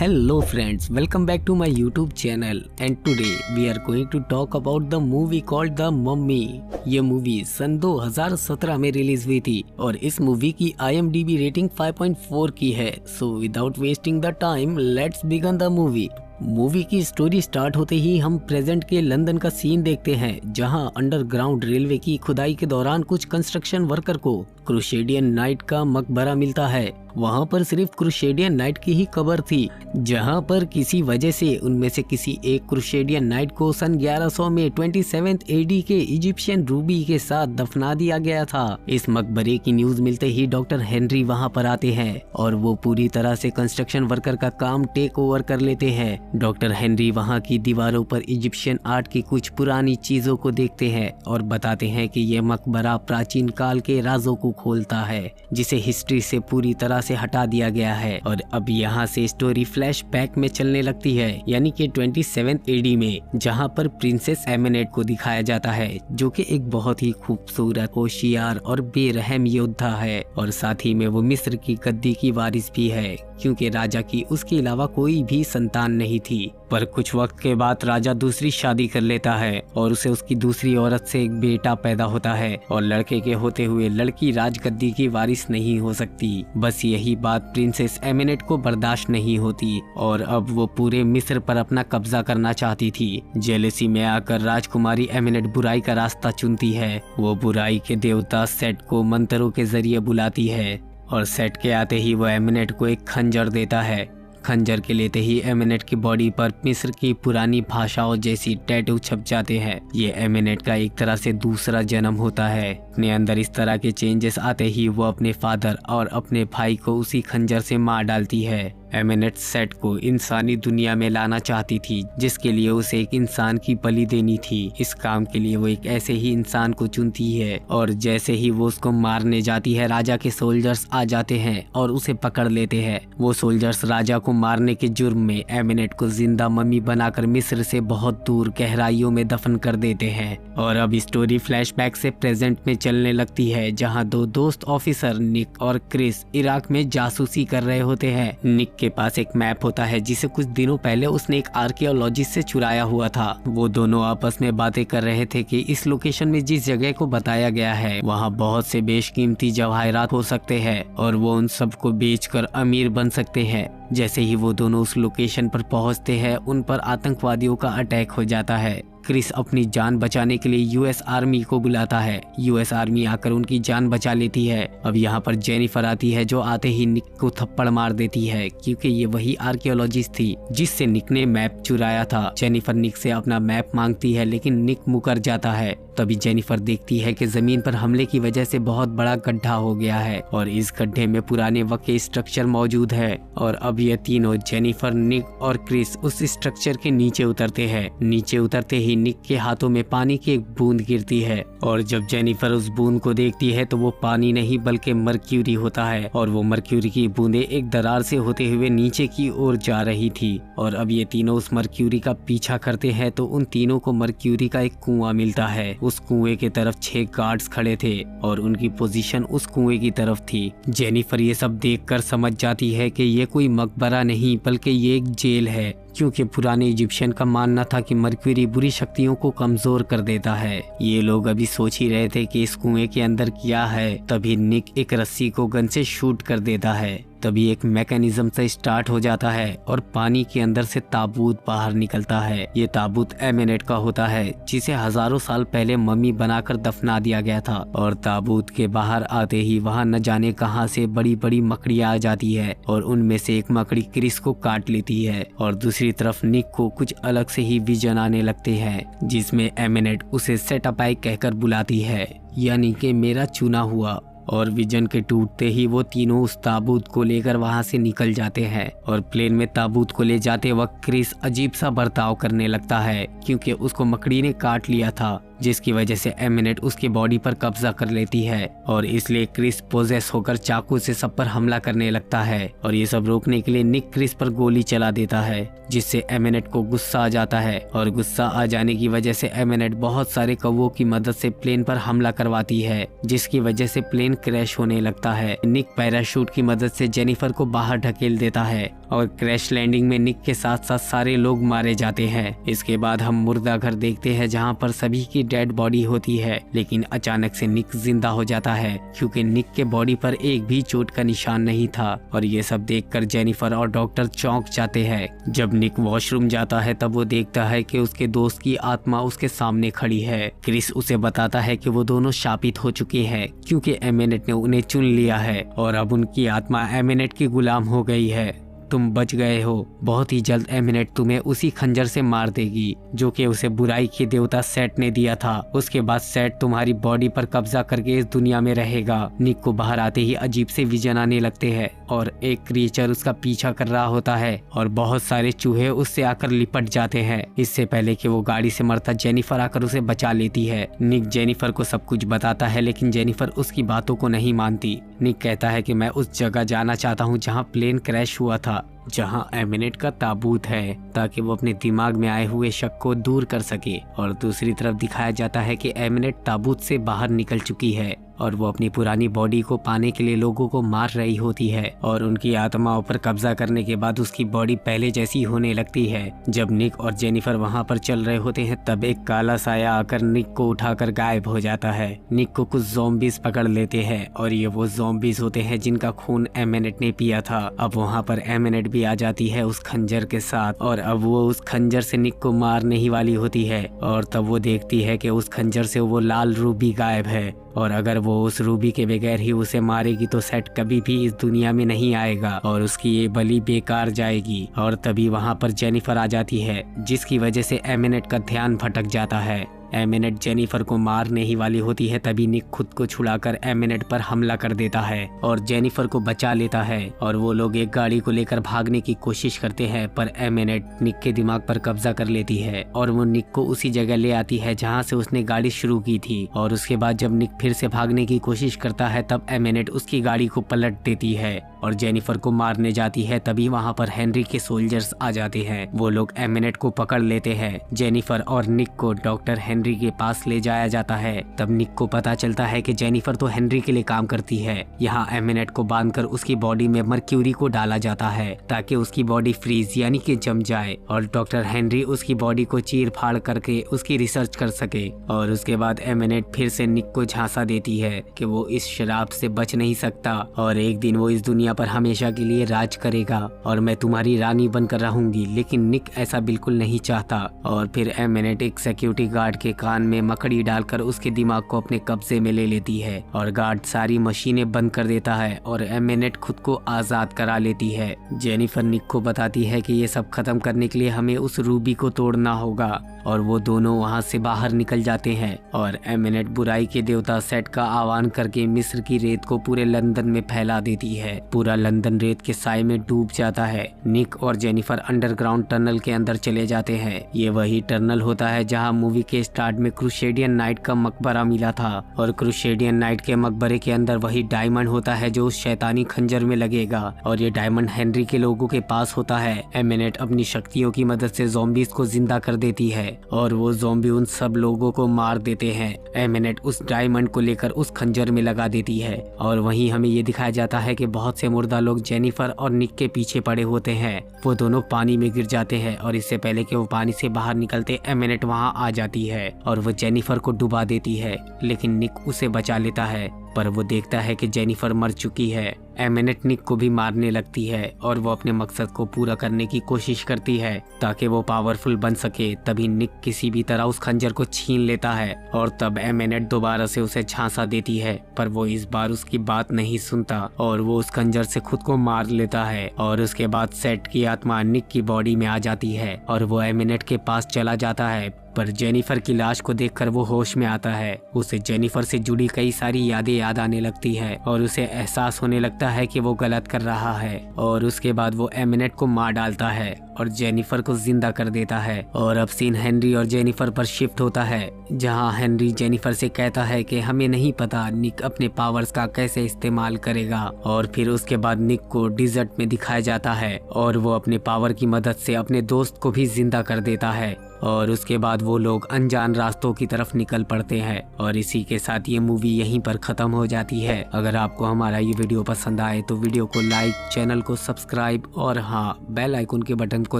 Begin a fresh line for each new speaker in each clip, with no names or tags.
Hello friends, welcome back to my YouTube channel and today we are going to talk about the movie called The Mummy। ये movie सन 2017 में release हुई थी और इस movie की IMDb rating 5.4 की है। So without wasting the time, let's begin the movie। Movie की स्टोरी स्टार्ट होते ही हम प्रेजेंट के लंदन का सीन देखते हैं, जहां अंडरग्राउंड रेलवे की खुदाई के दौरान कुछ कंस्ट्रक्शन वर्कर को क्रूसेडियन नाइट का मकबरा मिलता है। वहां पर सिर्फ क्रूसेडियन नाइट की ही कब्र थी, जहां पर किसी वजह से उनमें से किसी एक क्रूसेडियन नाइट को सन 1100 में 27 AD के इजिप्शियन रूबी के साथ दफना दिया गया था। इस मकबरे की न्यूज मिलते ही डॉक्टर हेनरी वहां पर आते हैं और वो पूरी तरह से कंस्ट्रक्शन वर्कर का काम टेक ओवर कर लेते हैं। डॉक्टर हेनरी वहां की दीवारों पर इजिप्शियन आर्ट की कुछ पुरानी चीजों को देखते हैं और बताते हैं कि ये मकबरा प्राचीन काल के राजों को खोलता है, जिसे हिस्ट्री से पूरी तरह से हटा दिया गया है। और अब यहाँ से स्टोरी फ्लैशबैक में चलने लगती है, यानी कि 27 AD में, जहाँ पर प्रिंसेस एमेनेट को दिखाया जाता है, जो कि एक बहुत ही खूबसूरत, होशियार और बेरहम योद्धा है और साथ ही में वो मिस्र की गद्दी की वारिस भी है, क्योंकि राजा की उसके अलावा कोई भी संतान नहीं थी। पर कुछ वक्त के बाद राजा दूसरी शादी कर लेता है और उसे उसकी दूसरी औरत से एक बेटा पैदा होता है और लड़के के होते हुए लड़की राजगद्दी की वारिस नहीं हो सकती। बस यही बात प्रिंसेस एमेनेट को बर्दाश्त नहीं होती और अब वो पूरे मिस्र पर अपना कब्जा करना चाहती थी। जेलसी में आकर राजकुमारी एमेनेट बुराई का रास्ता चुनती है। वो बुराई के देवता सेट को मंत्रों के जरिए बुलाती है और सेट के आते ही वो एमेनेट को एक खंजर देता है। खंजर के लेते ही एमेनेट की बॉडी पर मिस्र की पुरानी भाषाओं जैसी टैटू छप जाते हैं। ये एमेनेट का एक तरह से दूसरा जन्म होता है। अपने अंदर इस तरह के चेंजेस आते ही वो अपने फादर और अपने भाई को उसी खंजर से मार डालती है। एमेनेट सेट को इंसानी दुनिया में लाना चाहती थी, जिसके लिए उसे एक इंसान की बलि देनी थी। इस काम के लिए वो एक ऐसे ही इंसान को चुनती है और जैसे ही वो उसको मारने जाती है, राजा के सोल्जर्स आ जाते हैं और उसे पकड़ लेते हैं। वो सोल्जर्स राजा को मारने के जुर्म में एमेनेट को जिंदा मम्मी बनाकर मिस्र से बहुत दूर गहराइयों में दफन कर देते हैं। और अब स्टोरी फ्लैशबैक से प्रेजेंट में चलने लगती है, जहाँ दो दोस्त ऑफिसर निक और क्रिस इराक में जासूसी कर रहे होते हैं। निक के पास एक मैप होता है जिसे कुछ दिनों पहले उसने एक आर्कियोलॉजिस्ट से चुराया हुआ था। वो दोनों आपस में बातें कर रहे थे कि इस लोकेशन में जिस जगह को बताया गया है, वहाँ बहुत से बेशकीमती जवाहरात हो सकते हैं और वो उन सबको बेचकर अमीर बन सकते हैं। जैसे ही वो दोनों उस लोकेशन पर पहुंचते हैं, उन पर आतंकवादियों का अटैक हो जाता है। क्रिस अपनी जान बचाने के लिए US आर्मी को बुलाता है। US आर्मी आकर उनकी जान बचा लेती है। अब यहाँ पर जेनिफर आती है, जो आते ही निक को थप्पड़ मार देती है, क्योंकि ये वही आर्कियोलॉजिस्ट थी जिससे निक ने मैप चुराया था। जेनिफर निक से अपना मैप मांगती है, लेकिन निक मुकर जाता है। तभी जेनिफर देखती है कि जमीन पर हमले की वजह से बहुत बड़ा गड्ढा हो गया है और इस गड्ढे में पुराने वक्त के स्ट्रक्चर मौजूद है। और अब ये तीनों, जेनिफर, निक और क्रिस, उस स्ट्रक्चर के नीचे उतरते हैं। नीचे उतरते ही निक के हाथों में पानी की एक बूंद गिरती है और जब जेनिफर उस बूंद को देखती है तो वो पानी नहीं बल्कि मर्क्यूरी होता है और वो मर्क्यूरी की बूंदें एक दरार से होते हुए नीचे की ओर जा रही थी। और अब ये तीनों उस मर्क्यूरी का पीछा करते हैं तो उन तीनों को मर्क्यूरी का एक कुआं मिलता है। उस कुएं के तरफ 6 गार्ड्स खड़े थे और उनकी पोजीशन उस कुएं की तरफ थी। जेनिफर ये सब देखकर समझ जाती है कि ये कोई मकबरा नहीं बल्कि ये एक जेल है, क्योंकि पुराने इजिप्शियन का मानना था कि मर्क्यूरी बुरी शक्तियों को कमजोर कर देता है। ये लोग अभी सोच ही रहे थे कि इस कुएं के अंदर क्या है, तभी निक एक रस्सी को गन से शूट कर देता है। तभी एक मैकेनिज्म से स्टार्ट हो जाता है और पानी के अंदर से ताबूत बाहर निकलता है। ये ताबूत एमेनेट का होता है, जिसे हजारों साल पहले मम्मी बनाकर दफना दिया गया था। और ताबूत के बाहर आते ही वहाँ न जाने कहां से बड़ी बड़ी मकड़ियां आ जाती है और उनमें से एक मकड़ी क्रिस को काट लेती है और दूसरी तरफ निक को कुछ अलग से ही विजन आने लगते हैं, जिसमें एमेनेट उसे सेटअप आई कहकर बुलाती है, यानी कि मेरा चुना हुआ। और विजन के टूटते ही वो तीनों उस ताबूत को लेकर वहां से निकल जाते हैं और प्लेन में ताबूत को ले जाते वक्त क्रिस अजीब सा बर्ताव करने लगता है, क्योंकि उसको मकड़ी ने काट लिया था, जिसकी वजह से एमिनेट उसकी बॉडी पर कब्जा कर लेती है और इसलिए क्रिस पोजेस होकर चाकू से सब पर हमला करने लगता है। और ये सब रोकने के लिए निक क्रिस पर गोली चला देता है, जिससे एमिनेट को गुस्सा आ जाता है और गुस्सा आ जाने की वजह से एमिनेट बहुत सारे कौवों की मदद से प्लेन पर हमला करवाती है, जिसकी वजह से प्लेन क्रैश होने लगता है। निक पैराशूट की मदद से जेनिफर को बाहर ढकेल देता है और क्रैश लैंडिंग में निक के साथ साथ सारे लोग मारे जाते हैं। इसके बाद हम मुर्दा घर देखते हैं जहाँ पर सभी की डेड बॉडी होती है, लेकिन अचानक से निक जिंदा हो जाता है क्योंकि निक के बॉडी पर एक भी चोट का निशान नहीं था। और ये सब देखकर जेनिफर और डॉक्टर चौंक जाते हैं। जब निक वॉशरूम जाता है तब वो देखता है कि उसके दोस्त की आत्मा उसके सामने खड़ी है। क्रिस उसे बताता है कि वो दोनों शापित हो चुके हैं क्योंकि एमिनेट ने उन्हें चुन लिया है और अब उनकी आत्मा एमिनेट की गुलाम हो गई है। तुम बच गए हो, बहुत ही जल्द एमिनेट तुम्हें उसी खंजर से मार देगी जो कि उसे बुराई के देवता सेट ने दिया था। उसके बाद सेट तुम्हारी बॉडी पर कब्जा करके इस दुनिया में रहेगा। निक को बाहर आते ही अजीब से विजन आने लगते हैं और एक क्रिएचर उसका पीछा कर रहा होता है और बहुत सारे चूहे उससे आकर लिपट जाते हैं। इससे पहले कि वो गाड़ी से मरता जेनिफर आकर उसे बचा लेती है। निक जेनिफर को सब कुछ बताता है लेकिन जेनिफर उसकी बातों को नहीं मानती। निक कहता है कि मैं उस जगह जाना चाहता हूँ जहाँ प्लेन क्रैश हुआ था, जहाँ एमिनेट का ताबूत है, ताकि वो अपने दिमाग में आए हुए शक को दूर कर सके। और दूसरी तरफ दिखाया जाता है कि एमिनेट ताबूत से बाहर निकल चुकी है और वो अपनी पुरानी बॉडी को पाने के लिए लोगों को मार रही होती है और उनकी आत्माओं पर कब्जा करने के बाद उसकी बॉडी पहले जैसी होने लगती है। जब निक और जेनिफर वहाँ पर चल रहे होते हैं तब एक काला साया आकर निक को उठाकर गायब हो जाता है। निक को कुछ ज़ॉम्बीज पकड़ लेते हैं और ये वो ज़ॉम्बीज होते हैं जिनका खून एमिनेट ने पिया था। अब वहाँ पर एमिनेट भी आ जाती है उस खंजर के साथ और अब वो उस खंजर से निक को मारने ही वाली होती है और तब वो देखती है कि उस खंजर से वो लाल रूबी गायब है और अगर वो उस रूबी के बगैर ही उसे मारेगी तो सेट कभी भी इस दुनिया में नहीं आएगा और उसकी ये बलि बेकार जाएगी। और तभी वहाँ पर जेनिफर आ जाती है जिसकी वजह से एमिनेट का ध्यान भटक जाता है। एमिनेट जेनिफर को मारने ही वाली होती है तभी निक खुद को छुड़ाकर एमिनेट पर हमला कर देता है और जेनिफर को बचा लेता है और वो लोग एक गाड़ी को लेकर भागने की कोशिश करते हैं पर एमिनेट निक के दिमाग पर कब्जा कर लेती है और वो निक को उसी जगह ले आती है जहाँ से उसने गाड़ी शुरू की थी। और उसके बाद जब निक फिर से भागने की कोशिश करता है तब एमिनेट उसकी गाड़ी को पलट देती है और जेनिफर को मारने जाती है। तभी वहाँ पर हेनरी के सोल्जर्स आ जाते हैं। वो लोग एमिनेट को पकड़ लेते हैं। जेनिफर और निक को डॉक्टर हेनरी के पास ले जाया जाता है। तब निक को पता चलता है कि जेनिफर तो हेनरी के लिए काम करती है। यहाँ एमिनेट को बांधकर उसकी बॉडी में मर्क्यूरी को डाला जाता है ताकि उसकी बॉडी फ्रीज यानी कि जम जाए और डॉक्टर हेनरी उसकी बॉडी को चीर फाड़ करके उसकी रिसर्च कर सके। और उसके बाद एमिनेट फिर से निक को झांसा देती है कि वो इस शराब से बच नहीं सकता और एक दिन वो इस दुनिया पर हमेशा के लिए राज करेगा और मैं तुम्हारी रानी बनकर रहूंगी। लेकिन निक ऐसा बिल्कुल नहीं चाहता और फिर एमिनेट एक सिक्योरिटी गार्ड के कान में मकड़ी डालकर उसके दिमाग को अपने कब्जे में ले लेती है और गार्ड सारी मशीनें बंद कर देता है और एमिनेट खुद को आजाद करा लेती है। जेनिफर निक को बताती है कि ये सब खत्म करने के लिए हमें उस रूबी को तोड़ना होगा और वो दोनों वहाँ से बाहर निकल जाते हैं और एमिनेट बुराई के देवता सेट का आह्वान करके मिस्र की रेत को पूरे लंदन में फैला देती है। पूरा लंदन रेत के साए में डूब जाता है। निक और जेनिफर अंडरग्राउंड टनल के अंदर चले जाते हैं। ये वही टनल होता है जहाँ मूवी के स्टार्ट में क्रूसेडियन नाइट का मकबरा मिला था और क्रूसेडियन नाइट के मकबरे के अंदर वही डायमंड होता है जो उस शैतानी खंजर में लगेगा और ये डायमंड हेनरी के लोगों के पास होता है। एमिनेट अपनी शक्तियों की मदद से ज़ॉम्बीज को जिंदा कर देती है और वो ज़ॉम्बी उन सब लोगों को मार देते हैं। एमिनेट उस डायमंड को लेकर उस खंजर में लगा देती है और वहीं हमें ये दिखाया जाता है कि बहुत से मुर्दा लोग जेनिफर और निक के पीछे पड़े होते हैं। वो दोनों पानी में गिर जाते हैं और इससे पहले कि वो पानी से बाहर निकलते एमिनेट वहाँ आ जाती है और वो जेनिफर को डुबा देती है लेकिन निक उसे बचा लेता है पर वो देखता है कि जेनिफर मर चुकी है। एमिनेट निक को भी मारने लगती है और वो अपने मकसद को पूरा करने की कोशिश करती है ताकि वो पावरफुल बन सके। तभी निक किसी भी तरह उस खंजर को छीन लेता है और तब एमिनेट दोबारा से उसे झांसा देती है पर वो इस बार उसकी बात नहीं सुनता और वो उस खंजर से खुद को मार लेता है। और उसके बाद सेट की आत्मा निक की बॉडी में आ जाती है और वो एमिनेट के पास चला जाता है पर जेनिफर की लाश को देखकर वो होश में आता है। उसे जेनिफर से जुड़ी कई सारी यादें याद आने लगती है और उसे एहसास होने लगता है कि वो गलत कर रहा है और उसके बाद वो एमिनेट को मार डालता है और जेनिफर को जिंदा कर देता है। और अब सीन हेनरी और जेनिफर पर शिफ्ट होता है जहां हेनरी जेनिफर से कहता है कि हमें नहीं पता निक अपने पावर्स का कैसे इस्तेमाल करेगा। और फिर उसके बाद निक को डिजर्ट में दिखाया जाता है और वो अपने पावर की मदद से अपने दोस्त को भी जिंदा कर देता है और उसके बाद वो लोग अनजान रास्तों की तरफ निकल पड़ते हैं और इसी के साथ ये मूवी यहीं पर खत्म हो जाती है। अगर आपको हमारा ये वीडियो पसंद आए तो वीडियो को लाइक, चैनल को सब्सक्राइब और हाँ, बेल आइकन के बटन को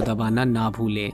दबाना ना भूलें।